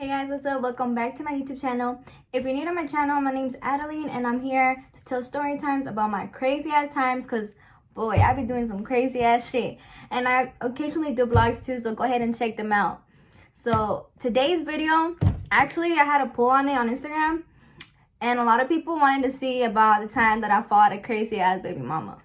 Hey guys, what's up? Welcome back to my YouTube channel. If you're new to my channel, my name's Adeline and I'm here to tell story times about my crazy ass times because boy, I be doing some crazy ass shit. And I occasionally do vlogs too, so go ahead and check them out. So today's video, actually I had a poll on it on Instagram and a lot of people wanted to see about the time that I fought a crazy ass baby mama.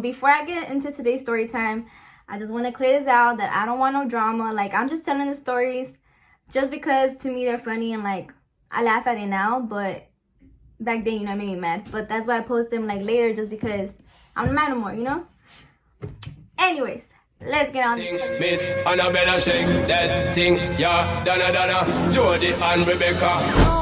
Before I get into today's story time, I just want to clear this out that I don't want no drama. Like, I'm just telling the stories just because to me they're funny and like I laugh at it now, but back then, you know, it made me mad. But that's why I post them like later, just because I'm not mad no more, you know. Anyways, let's get on. Miss Annabella, shake that thing, yeah, Donna, Jody and Rebecca.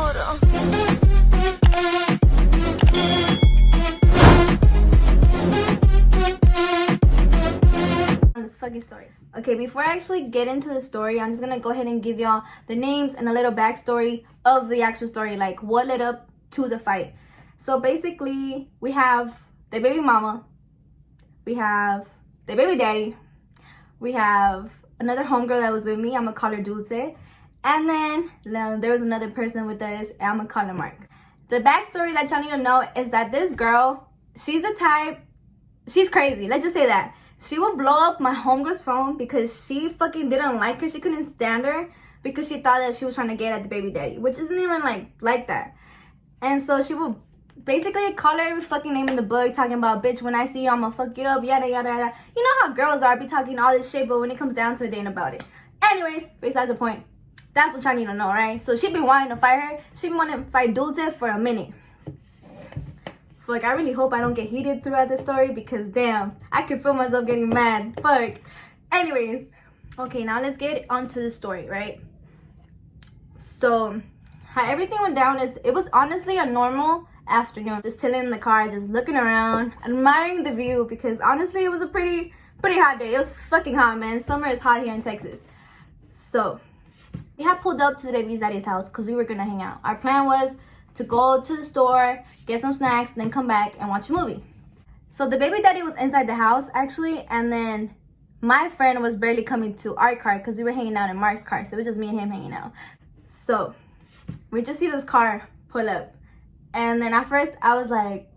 Fucking story. Okay, before I actually get into the story, I'm just gonna go ahead and give y'all the names and a little backstory of the actual story, like what led up to the fight. So basically, we have the baby mama, we have the baby daddy, we have another homegirl that was with me, I'm gonna call her Dulce, and then there was another person with us, and I'm gonna call her Mark. The backstory that y'all need to know is that this girl, she's the type, she's crazy, let's just say that. She would blow up my homegirl's phone because she fucking didn't like her. She couldn't stand her because she thought that she was trying to get at the baby daddy, which isn't even like that. And so she would basically call her every fucking name in the book, talking about, bitch, when I see you, I'ma fuck you up, yada, yada, yada. You know how girls are, be talking all this shit, but when it comes down to it, they ain't about it. Anyways, besides the point, that's what y'all need to know, right? So she been wanting to fight her. She been wanting to fight Dulce for a minute. Like, I really hope I don't get heated throughout the story because damn, I can feel myself getting mad. Fuck. Anyways, okay, now let's get onto the story, right? So how everything went down is, it was honestly a normal afternoon, just chilling in the car, just looking around, admiring the view, because honestly it was a pretty hot day. It was fucking hot, man. Summer is hot here in Texas. So we had pulled up to the baby daddy's house because we were gonna hang out. Our plan was to go to the store, get some snacks, then come back and watch a movie. So the baby daddy was inside the house actually, and then my friend was barely coming to our car because we were hanging out in Mark's car, so it was just me and him hanging out. So we just see this car pull up, and then at first I was like,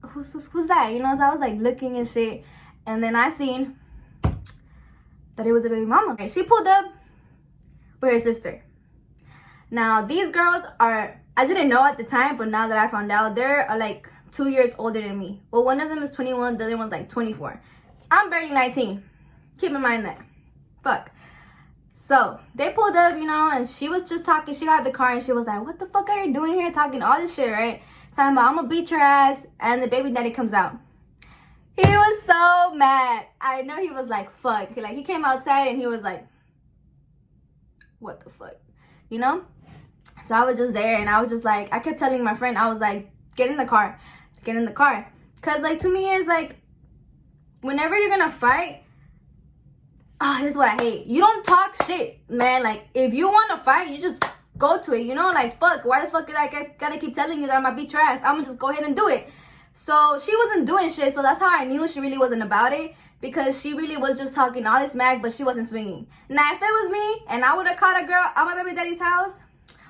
who's that? You know, so I was like looking and shit, and then I seen that it was a baby mama. Okay, she pulled up with her sister. Now these girls are, I didn't know at the time, but now that I found out, they're like 2 years older than me. Well, one of them is 21, the other one's like 24. I'm barely 19. Keep in mind that. Fuck. So they pulled up, you know, and she was just talking. She got out the car and she was like, what the fuck are you doing here talking all this shit, right? Talking about, I'm gonna beat your ass. And the baby daddy comes out. He was so mad. I know he was like, fuck. Like, he came outside and he was like, what the fuck? You know? So I was just there and I was just like, I kept telling my friend, I was like, get in the car. Get in the car. Because like, to me, it's like, whenever you're gonna fight, here's what I hate. You don't talk shit, man. Like, if you want to fight, you just go to it, you know? Like, fuck, why the fuck did I gotta keep telling you that I'm gonna beat your ass? I'm gonna just go ahead and do it. So she wasn't doing shit, so that's how I knew she really wasn't about it. Because she really was just talking all this smack, but she wasn't swinging. Now, if it was me, and I would have caught a girl at my baby daddy's house,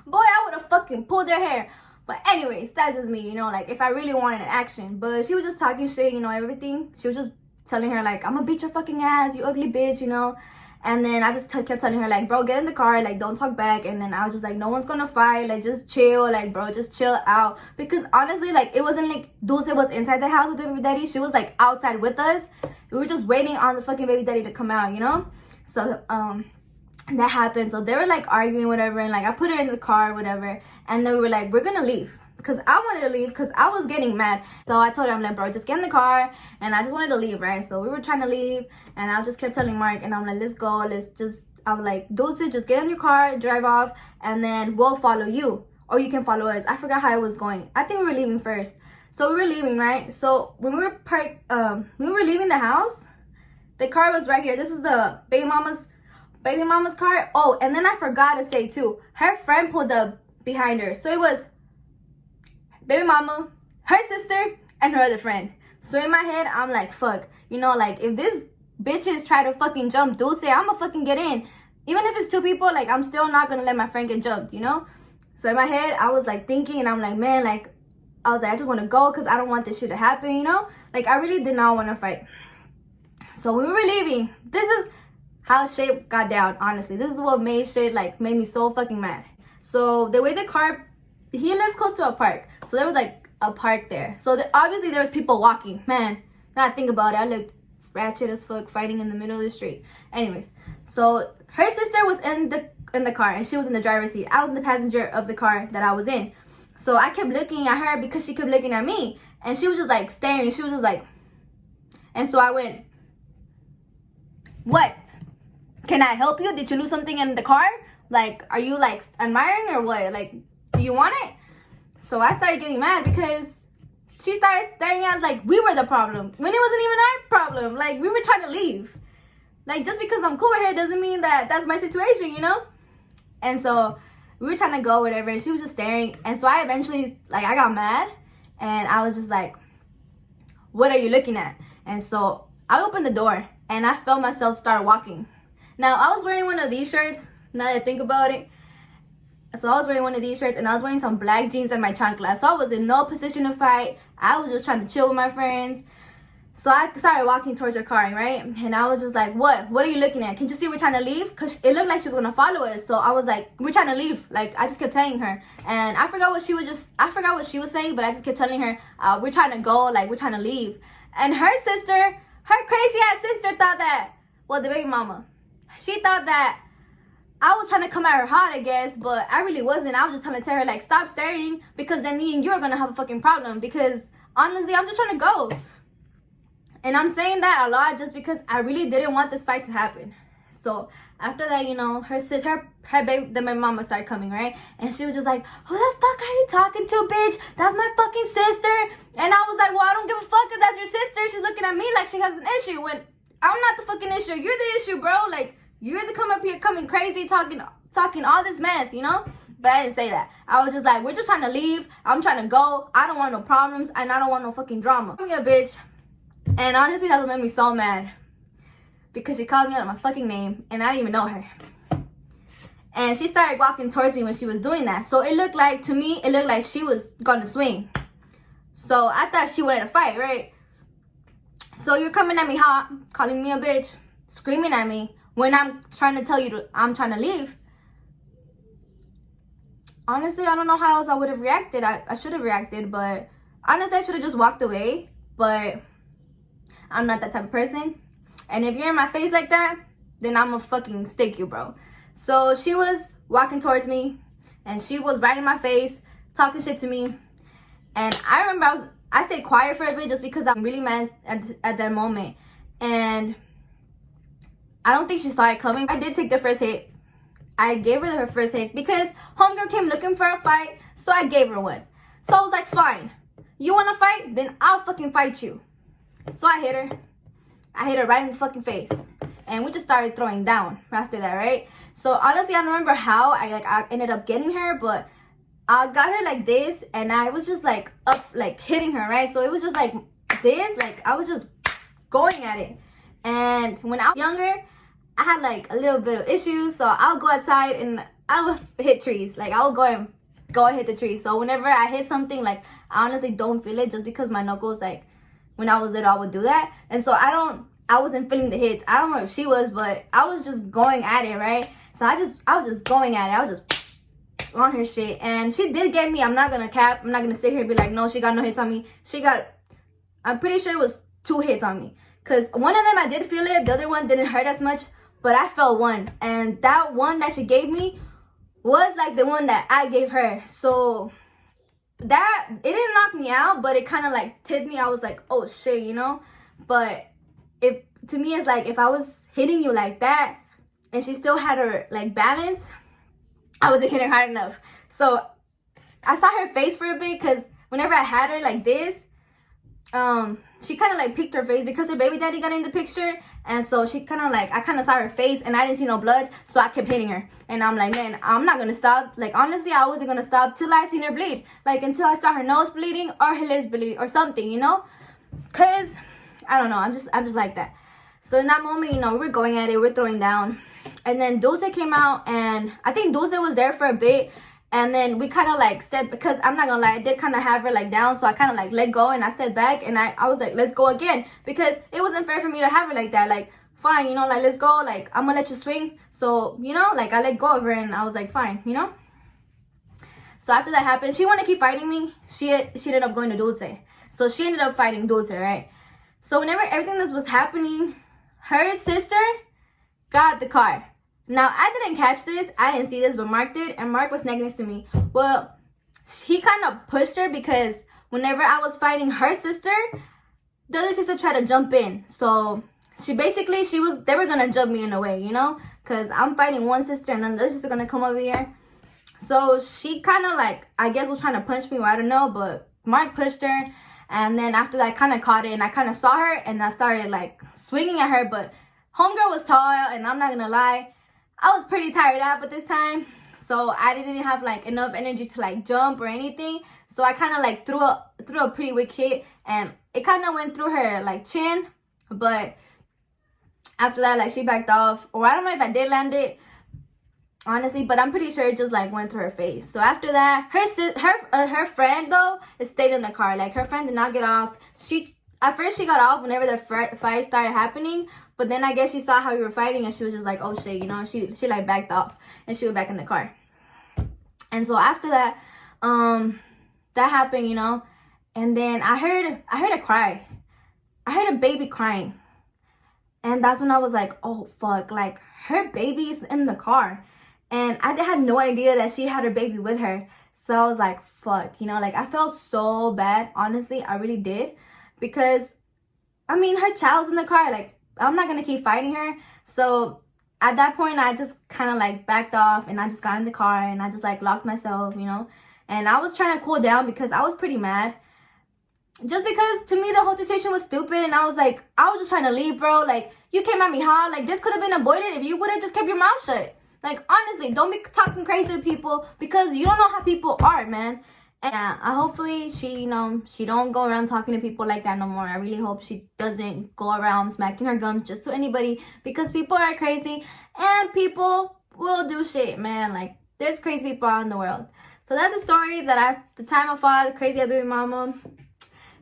boy, I would have fucking pulled her hair. But anyways, that's just me, you know, like, if I really wanted an action. But she was just talking shit, you know, everything. She was just telling her, like, I'm gonna beat your fucking ass, you ugly bitch, you know. And then I just kept telling her, like, bro, get in the car, like, don't talk back. And then I was just like, no one's gonna fight, like, just chill, like, bro, just chill out. Because honestly, like, it wasn't like Dulce was inside the house with the baby daddy. She was, like, outside with us. We were just waiting on the fucking baby daddy to come out, you know. So that happened. So they were like arguing, whatever, and like I put her in the car, whatever, and then we were like, we're gonna leave, because I wanted to leave because I was getting mad. So I told her, I'm like, bro, just get in the car, and I just wanted to leave, right? So we were trying to leave, and I just kept telling Mark, and I'm like, let's go, I was like, Dulce, just get in your car, drive off, and then we'll follow you, or you can follow us. I forgot how I was going. I think we were leaving first. So we were leaving, right? So when we were leaving the house, the car was right here. This was the baby mama's car. Oh, and then I forgot to say too, her friend pulled up behind her. So it was baby mama, her sister, and her other friend. So in my head, I'm like, fuck, you know, like, if this bitches try to fucking jump Dulce, I'ma fucking get in. even if it's 2 people, like, I'm still not gonna let my friend get jumped, you know? So in my head, I was like thinking, and I'm like, man, like, I was like, I just want to go because I don't want this shit to happen, you know? Like, I really did not want to fight. So when we were leaving, this is how shit got down, honestly. This is what made me so fucking mad. So the way the car, he lives close to a park. So there was like a park there. So obviously there was people walking. Man, now I think about it, I looked ratchet as fuck fighting in the middle of the street. Anyways, so her sister was in the car and she was in the driver's seat. I was in the passenger of the car that I was in. So I kept looking at her because she kept looking at me. And she was just like staring. She was just like, and so I went, what? Can I help you? Did you lose something in the car? Like, are you like admiring or what? Like, do you want it? So I started getting mad because she started staring at us like we were the problem when it wasn't even our problem. Like, we were trying to leave. Like, just because I'm cool with her doesn't mean that that's my situation, you know? And so we were trying to go, whatever, and she was just staring. And so I eventually, like, I got mad and I was just like, what are you looking at? And so I opened the door and I felt myself start walking. Now, I was wearing one of these shirts, now that I think about it. So I was wearing one of these shirts and I was wearing some black jeans and my chanclas. So I was in no position to fight. I was just trying to chill with my friends. So I started walking towards her car, right? And I was just like, what? What are you looking at? Can't you see we're trying to leave? Because it looked like she was going to follow us. So I was like, we're trying to leave. Like, I just kept telling her. And I forgot what she was saying, but I just kept telling her, we're trying to go, like, we're trying to leave. And her sister, her crazy ass sister thought that, well, the baby mama, she thought that I was trying to come at her hot, I guess, but I really wasn't. I was just trying to tell her, like, stop staring, because then me and you are going to have a fucking problem. Because, honestly, I'm just trying to go. And I'm saying that a lot just because I really didn't want this fight to happen. So, after that, you know, her baby, then my mama started coming, right? And she was just like, who the fuck are you talking to, bitch? That's my fucking sister. And I was like, well, I don't give a fuck if that's your sister. She's looking at me like she has an issue when I'm not the fucking issue. You're the issue, bro. Like, you're the come up here coming crazy, talking all this mess, you know? But I didn't say that. I was just like, we're just trying to leave. I'm trying to go. I don't want no problems, and I don't want no fucking drama. I'm a bitch. And honestly, that made me so mad. Because she called me out my fucking name, and I didn't even know her. And she started walking towards me when she was doing that. So it looked like, to me, it looked like she was gonna swing. So I thought she wanted to fight, right? So you're coming at me hot, calling me a bitch, screaming at me, when I'm trying to tell you I'm trying to leave. Honestly, I don't know how else I would have reacted. I should have reacted, but honestly, I should have just walked away. But I'm not that type of person. And if you're in my face like that, then I'm gonna fucking stick you, bro. So she was walking towards me, and she was right in my face, talking shit to me. And I remember I stayed quiet for a bit just because I'm really mad at that moment. And I don't think she saw it coming. I did take the first hit. I gave her her first hit because homegirl came looking for a fight, so I gave her one. So I was like, fine. You want to fight? Then I'll fucking fight you. So I hit her. I hit her right in the fucking face. And we just started throwing down after that, right? So honestly, I don't remember how I ended up getting her, but I got her like this, and I was just like up, like hitting her, right? So it was just like this, like I was just going at it. And when I was younger, I had like a little bit of issues, so I'll go outside and I would hit trees. Like, I would go and hit the trees. So whenever I hit something, like, I honestly don't feel it, just because my knuckles, like, when I was little, I would do that. And so I wasn't feeling the hits. I don't know if she was, but I was just going at it, right? So I was just going at it. I was just on her shit. And she did get me. I'm not gonna cap. I'm not gonna sit here and be like, no, she got no hits on me. I'm pretty sure it was 2 hits on me. Because one of them, I did feel it. The other one didn't hurt as much. But I felt one. And that one that she gave me was like the one that I gave her. So that, it didn't knock me out, but it kind of like tipped me. I was like, oh shit, you know? But to me, it's like, if I was hitting you like that and she still had her like balance, I wasn't hitting hard enough. So I saw her face for a bit, because whenever I had her like this, she kind of like peeked her face because her baby daddy got in the picture. And so she kind of like, I kind of saw her face and I didn't see no blood. So I kept hitting her. And I'm like, man, I'm not going to stop. Like, honestly, I wasn't going to stop till I seen her bleed. Like, until I saw her nose bleeding or her lips bleeding or something, you know? Because, I don't know, I'm just like that. So in that moment, you know, we were going at it, we're throwing down. And then Dulce came out, and I think Dulce was there for a bit. And then we kind of like stepped, because I'm not gonna lie, I did kind of have her like down, so I kind of like let go and I stepped back, and I was like, let's go again, because it wasn't fair for me to have her like that. Like, fine, you know, like, let's go, like, I'm gonna let you swing. So, you know, like, I let go of her, and I was like, fine, you know. So after that happened, she wanted to keep fighting me. She ended up going to Dulce. So she ended up fighting Dulce, right? So whenever everything this was happening, her sister got the car. Now, I didn't catch this. I didn't see this, but Mark did. And Mark was next to me. Well, he kind of pushed her, because whenever I was fighting her sister, the other sister tried to jump in. So they were going to jump me in a way, you know? Because I'm fighting one sister, and then the other sister going to come over here. So she kind of like, I guess, was trying to punch me, or I don't know. But Mark pushed her. And then after that, I kind of caught it, and I kind of saw her, and I started like swinging at her. But homegirl was tall, and I'm not going to lie, I was pretty tired out at this time, so I didn't have like enough energy to like jump or anything. So I kind of like threw a pretty weak hit, and it kind of went through her like chin. But after that, like, she backed off, or I don't know if I did land it, honestly, but I'm pretty sure it just like went through her face. So after that, her friend though stayed in the car. Like, her friend did not get off. At first she got off whenever the fight started happening. But then I guess she saw how we were fighting, and she was just like, oh shit, you know, she like backed off, and she was back in the car. And so after that, that happened, you know, and then I heard a cry. I heard a baby crying. And that's when I was like, oh fuck, like, her baby's in the car. And I had no idea that she had her baby with her. So I was like, fuck, you know, like, I felt so bad, honestly, I really did. Because, I mean, her child's in the car, like, I'm not gonna keep fighting her. So at that point, I just kind of like backed off, and I just got in the car, and I just like locked myself, you know. And I was trying to cool down, because I was pretty mad, just because to me the whole situation was stupid. And I was just trying to leave, bro. Like, you came at me hard. Like, this could have been avoided if you would have just kept your mouth shut. Like, honestly, don't be talking crazy to people, because you don't know how people are, man. And hopefully she, you know, she don't go around talking to people like that no more. I really hope she doesn't go around smacking her gums just to anybody, because people are crazy, and people will do shit, man. Like, there's crazy people out in the world. So that's a story that the time I fought crazy baby mama.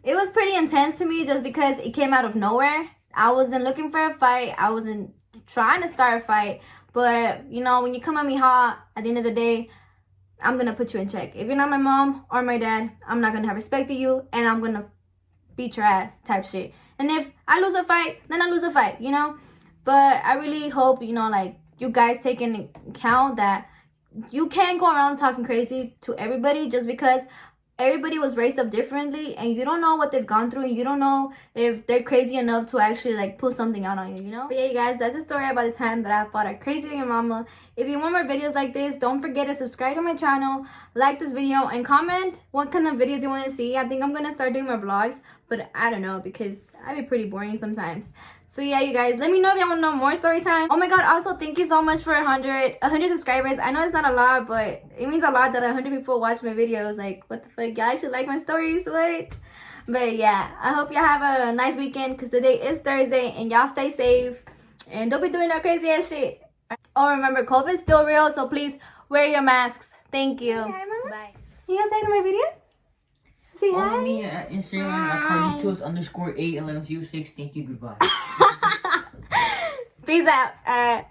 It was pretty intense to me, just because it came out of nowhere. I wasn't looking for a fight. I wasn't trying to start a fight. But, you know, when you come at me hot, at the end of the day, I'm gonna put you in check. If you're not my mom or my dad, I'm not gonna have respect to you, and I'm gonna beat your ass type shit. And if I lose a fight, then I lose a fight, you know. But I really hope, you know, like, you guys take into account that you can't go around talking crazy to everybody, just because everybody was raised up differently, and you don't know what they've gone through, and you don't know if they're crazy enough to actually like pull something out on you, you know. But yeah, you guys, that's the story about the time that I fought a crazy baby mama. If you want more videos like this, don't forget to subscribe to my channel, like this video, and comment what kind of videos you want to see. I think I'm gonna start doing more vlogs, but I don't know, because I'd be pretty boring sometimes. So yeah, you guys, let me know if you want to know more story time. Oh my god, also thank you so much for 100 subscribers. I know it's not a lot, but it means a lot that 100 people watch my videos. Like, what the fuck, y'all actually like my stories? What? But yeah, I hope y'all have a nice weekend, because today is Thursday, and y'all stay safe, and don't be doing that crazy ass shit. Oh, remember, COVID's still real, so please wear your masks. Thank you. Okay, bye. You guys like my video? Say hi. Follow me at Instagram at Carlitos_81126. Thank you, goodbye. Peace out.